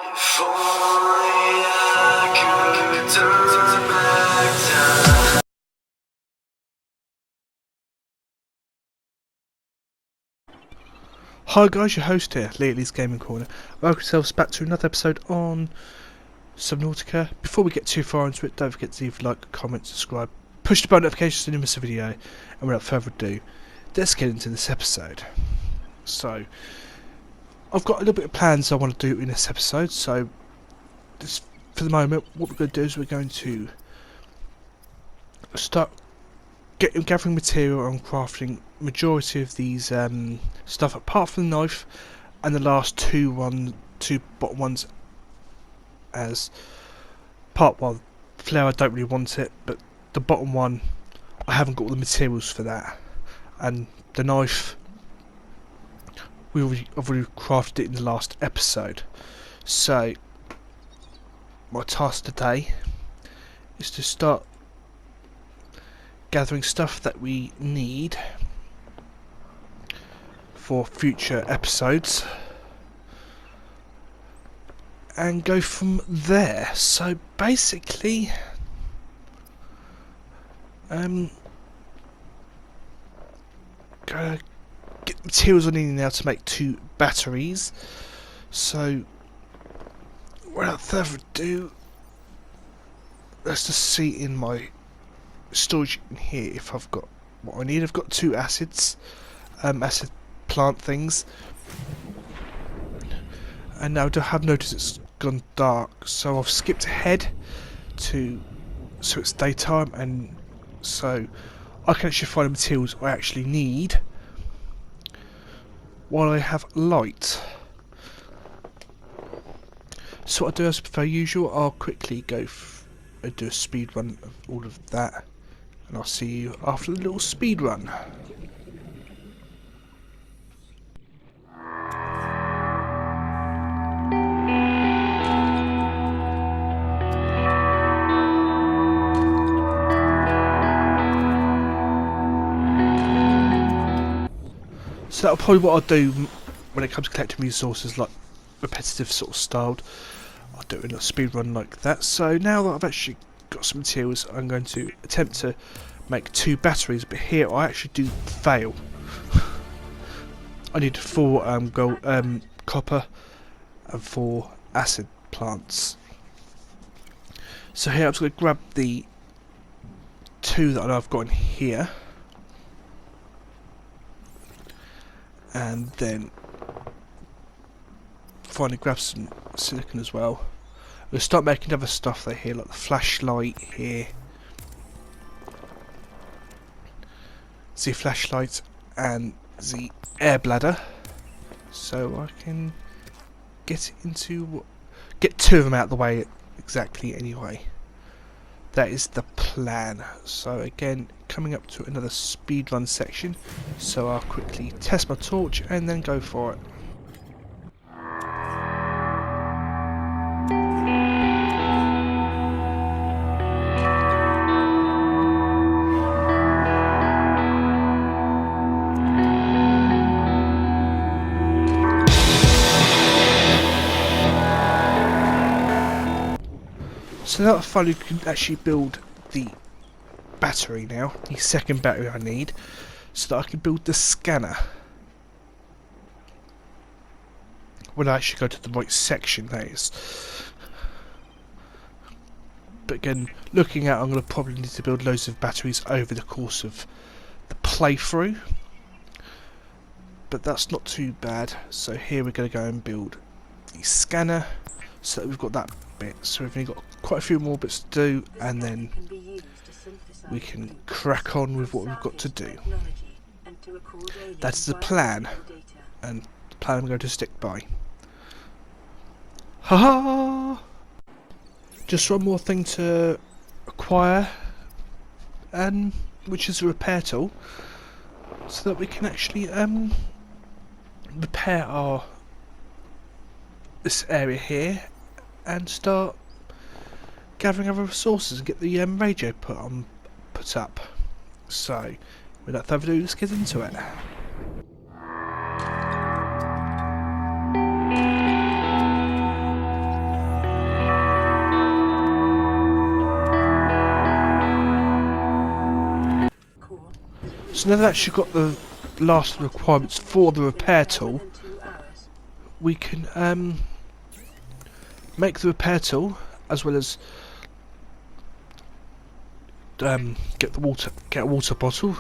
If only I could turn back time. Hi guys, your host here, Lee's Gaming Corner. Welcome yourselves back to another episode on Subnautica. Before we get too far into it, don't forget to leave a like, comment, subscribe, push the bell notifications to never miss a video, and without further ado, let's get into this episode. So, I've got a little bit of plans I want to do in this episode, so for the moment, what we're going to do is we're going to start gathering material and crafting majority of these stuff apart from the knife and the last two bottom ones as part one. Flare, I don't really want it, but the bottom one I haven't got all the materials for that, and the knife I've already crafted it in the last episode. So my task today is to start gathering stuff that we need for future episodes and go from there. So basically gotta get the materials I need now to make 2 batteries. So without further ado, let's just see in my storage in here if I've got what I need. I've got 2 acid plant things, and now I have noticed it's gone dark, so I've skipped ahead so it's daytime, and so I can actually find the materials I actually need while I have light. So what I do as per usual, I'll quickly go do a speed run of all of that, and I'll see you after the little speed run. So that'll probably what I'll do when it comes to collecting resources, like repetitive sort of styled. I'll do it in a speed run like that. So now that I've actually got some materials, I'm going to attempt to make 2 batteries, but here I actually do fail. I need 4 gold, copper and 4 acid plants. So here I'm just going to grab the 2 that I've got in here, and then finally grab some silicon as well. We'll start making other stuff there here, like the flashlight here. The flashlight and the air bladder, so I can get 2 of them out of the way exactly anyway. That is the plan. So again, coming up to another speedrun section, so I'll quickly test my torch and then go for it. So now I finally can actually build the battery now, the second battery I need, so that I can build the scanner. When I actually go to the right section, that is. But again, looking at, I'm going to probably need to build loads of batteries over the course of the playthrough. But that's not too bad. So here we're going to go and build the scanner, so that we've got that bit. So we've only got quite a few more bits to do, and then we can crack on with what we've got to do. That's the plan, and the plan I'm going to stick by. Haha! Just one more thing to acquire, and which is a repair tool, so that we can actually repair this area here and start gathering other resources and get the radio put up. So without further ado, let's get into it. So now that I've actually got the last requirements for the repair tool, we can make the repair tool as well as get a water bottle.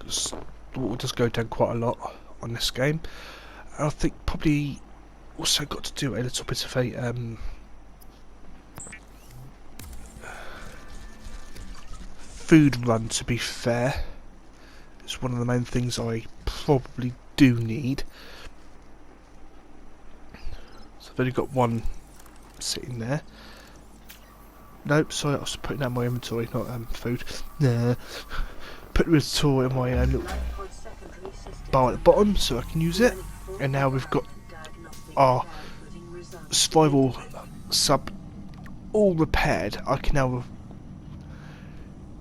'Cause the water does go down quite a lot on this game. And I think probably also got to do a little bit of a food run, to be fair. It's one of the main things I probably do need. So I've only got one sitting there. Nope, sorry, I was putting that in my inventory, not food. Nah. Put the tool in my little bar at the bottom so I can use it. And now we've got our survival sub all repaired. I can now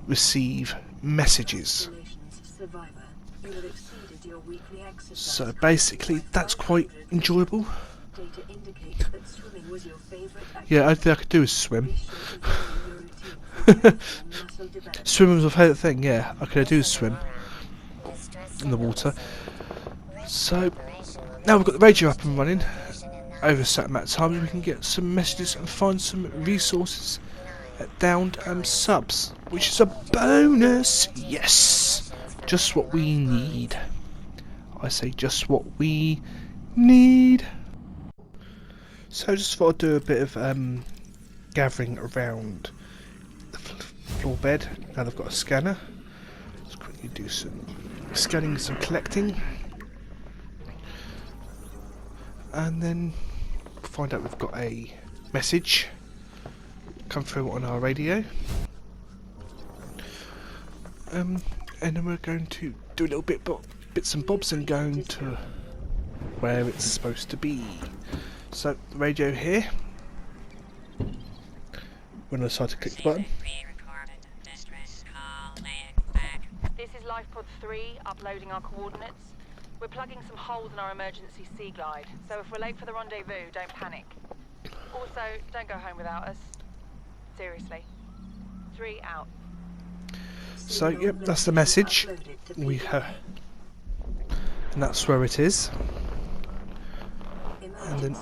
receive messages. So basically that's quite enjoyable. Yeah, I think I could do is swim. Swimming was my favourite thing, yeah. I could do swim in the water. So now we've got the radio up and running. Over a certain amount of time we can get some messages and find some resources at downed subs, which is a bonus. Yes, just what we need. I say just what we need. So I just thought I'd do a bit of gathering around the floor bed. Now they've got a scanner. Let's quickly do some scanning, some collecting, and then find out we've got a message come through on our radio. And then we're going to do a little bits and bobs and going to where it's supposed to be. So the radio here. When I decide to click the button. This is Lifepod 3 uploading our coordinates. We're plugging some holes in our emergency sea glide, so if we're late for the rendezvous, don't panic. Also, don't go home without us. Seriously. 3 out. So yep, that's the message we have, and that's where it is. And then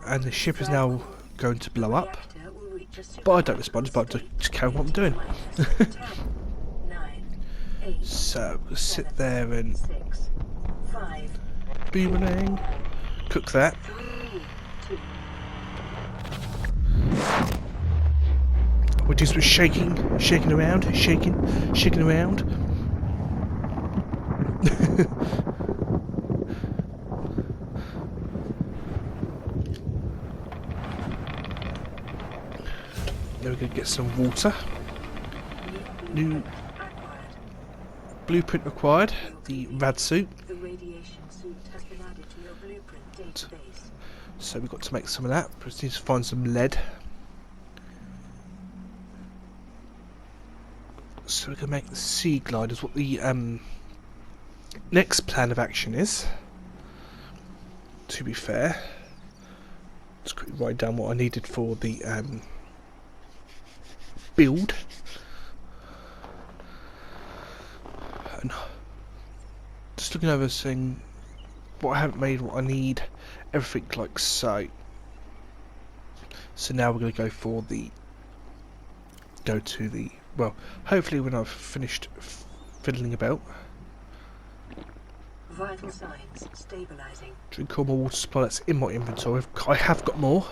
and the ship is now going to blow up, but I don't respond, but I just carry on what I'm doing. So we'll sit there and boomerang, cook that. We do some shaking around. Then we're going to get some water. New blueprint required. The rad suit. So we've got to make some of that. We need to find some lead. So we can make the sea glide is what the next plan of action is. To be fair, let's quickly write down what I needed for the build. And just looking over, saying what I haven't made, what I need, everything like so. So now we're going to go to the well, hopefully when I've finished fiddling about. Vital signs stabilizing. Drink all my water supply that's in my inventory. I have got more,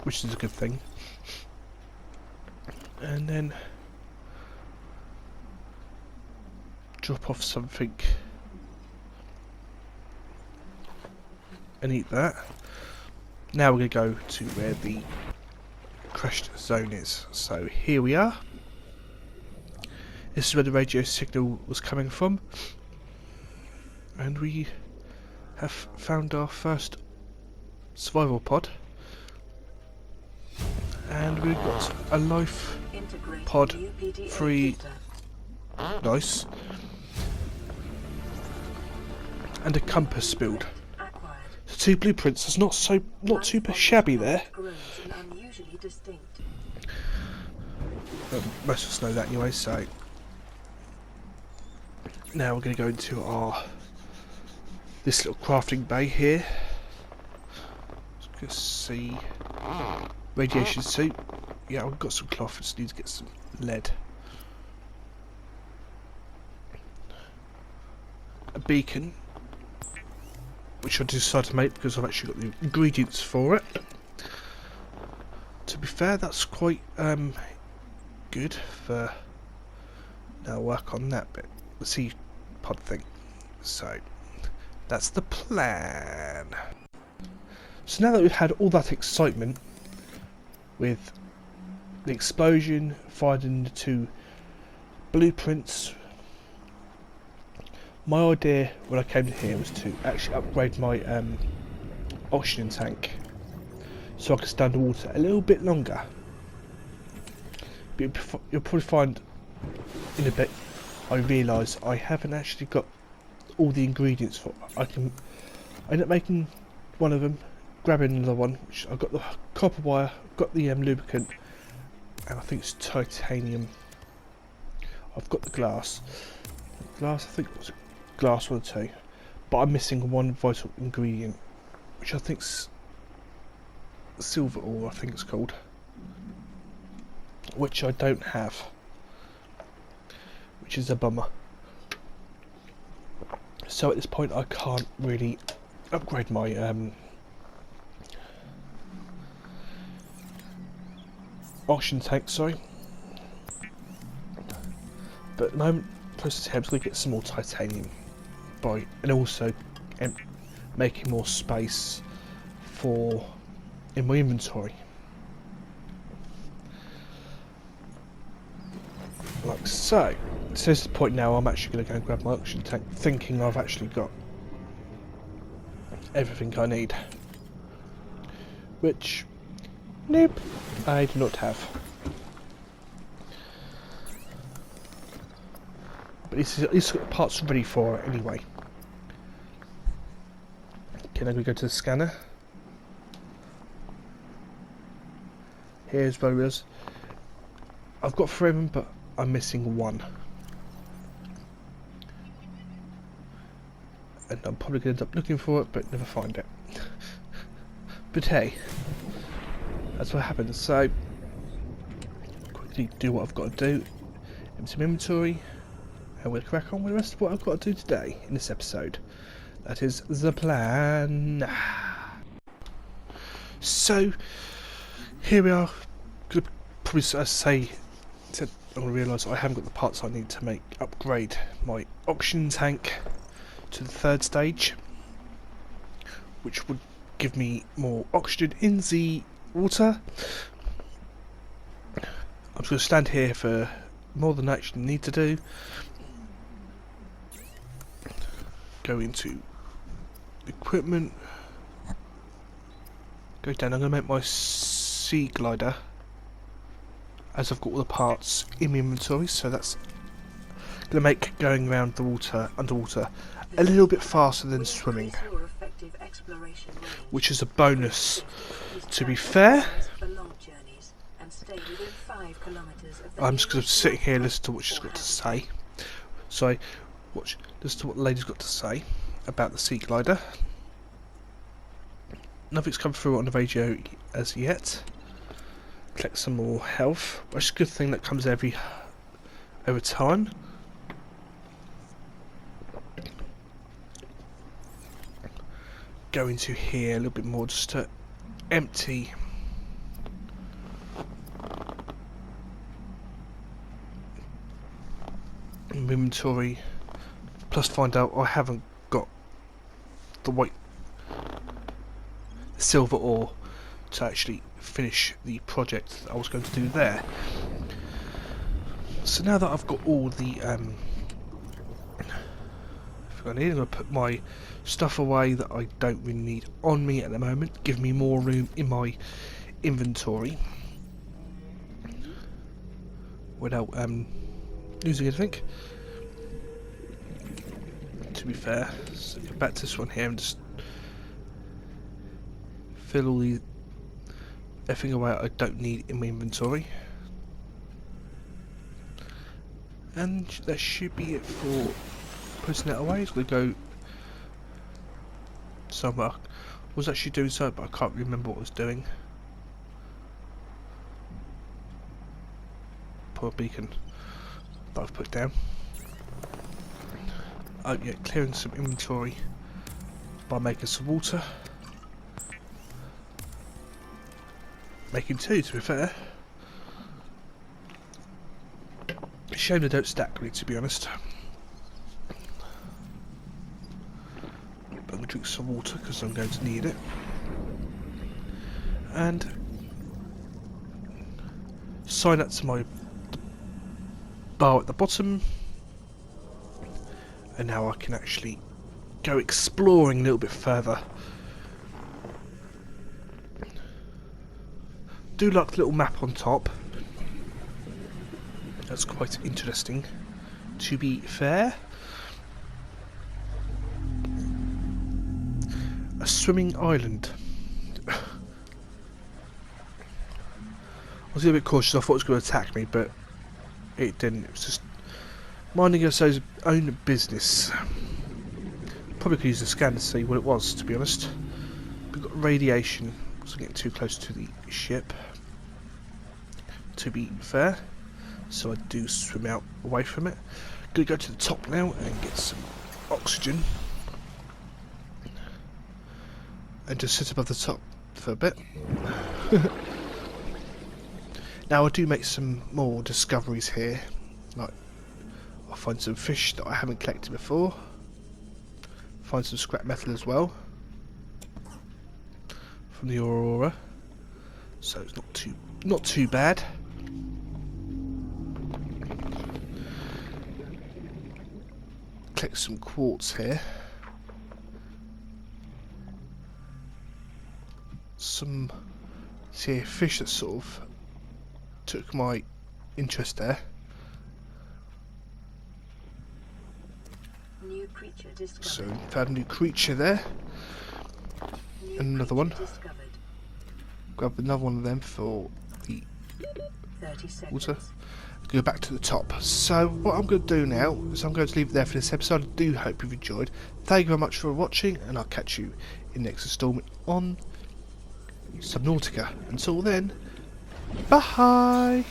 which is a good thing. And then drop off something and eat that. Now we're going to go to where the crashed zone is. So here we are. This is where the radio signal was coming from. And we have found our first survival pod. And we've got a life pod 3. Nice. And a compass build. So 2 blueprints. It's not too shabby there. Most of us know that anyway, so now we're going to go into this little crafting bay here. Let's see, radiation suit. Yeah, I've got some cloth. Just need to get some lead. A beacon, which I decided to make because I've actually got the ingredients for it. To be fair, that's quite good for. Now I'll work on that bit, the sea pod thing. So that's the plan. So now that we've had all that excitement with the explosion, finding the 2 blueprints, my idea when I came to here was to actually upgrade my oxygen tank so I could stand the water a little bit longer. But you'll probably find in a bit I realise I haven't actually got all the ingredients for. I end up making one of them, grabbing another one, which I've got the copper wire, got the lubricant, and I think it's titanium. I've got the glass. I think it was glass 1 or 2, but I'm missing one vital ingredient, which I think's silver ore, I think it's called, which I don't have, which is a bummer. So at this point I can't really upgrade my oxygen tank, sorry. But at the moment, process here, I'm going to get some more titanium by, and also making more space in my inventory. Like so. So this is the point now I'm actually going to go and grab my oxygen tank, thinking I've actually got everything I need. Which, nope, I do not have. But it's got parts ready for it anyway. Okay, now we go to the scanner. Here's where it is. I've got 3 of them, but I'm missing 1. And I'm probably going to end up looking for it, but never find it. But hey, that's what happens. So, quickly do what I've got to do. Empty my inventory. And we'll crack on with the rest of what I've got to do today in this episode. That is the plan. So, here we are. Gonna probably say, I'm going to realise I haven't got the parts I need to upgrade my oxygen tank to the 3rd stage, which would give me more oxygen in the water. I'm just going to stand here for more than I actually need to do. Go into equipment, go down. I'm going to make my sea glider, as I've got all the parts in my inventory, so that's going to make going around the water, underwater, a little bit faster than swimming, which is a bonus. To be fair, I'm just going to sit here and listen to what she's got to say. So, listen to what the lady's got to say about the sea glider. Nothing's come through on the radio as yet. Collect some more health, which is a good thing that comes over time. Go into here a little bit more just to empty inventory, plus find out I haven't got the silver ore to actually finish the project that I was going to do there. So now that I've got all the I'm going to put my stuff away that I don't really need on me at the moment, give me more room in my inventory without losing anything. To be fair, so go back to this one here and just fill all everything away I don't need in my inventory. And that should be it for putting that away. It's going to go somewhere. I was actually doing so, but I can't remember what I was doing. Poor beacon that I've put down. Oh yeah, clearing some inventory by making some water. Making two, to be fair. Shame they don't stack me, to be honest. I'm going to drink some water because I'm going to need it. And sign up to my bar at the bottom. And now I can actually go exploring a little bit further. Do like the little map on top. That's quite interesting, to be fair. A swimming island. I was a little bit cautious. I thought it was going to attack me, but it didn't. It was just minding its own business. Probably could use the scan to see what it was, to be honest. We've got radiation. Wasn't getting too close to the ship, to be fair. So I do swim out away from it. Gonna go to the top now and get some oxygen. And just sit above the top for a bit. Now I do make some more discoveries here. Like, I'll find some fish that I haven't collected before. Find some scrap metal as well. From the Aurora. So it's not too bad. Collect some quartz here. See a fish that sort of took my interest there. New creature discovered. So found a new creature there. New And another one. creature discovered. Grab another one of them for the 30 seconds. water. Go back to the top. So what I'm going to do now is I'm going to leave it there for this episode. I do hope you've enjoyed. Thank you very much for watching, and I'll catch you in the next installment on Subnautica. Until then, bye.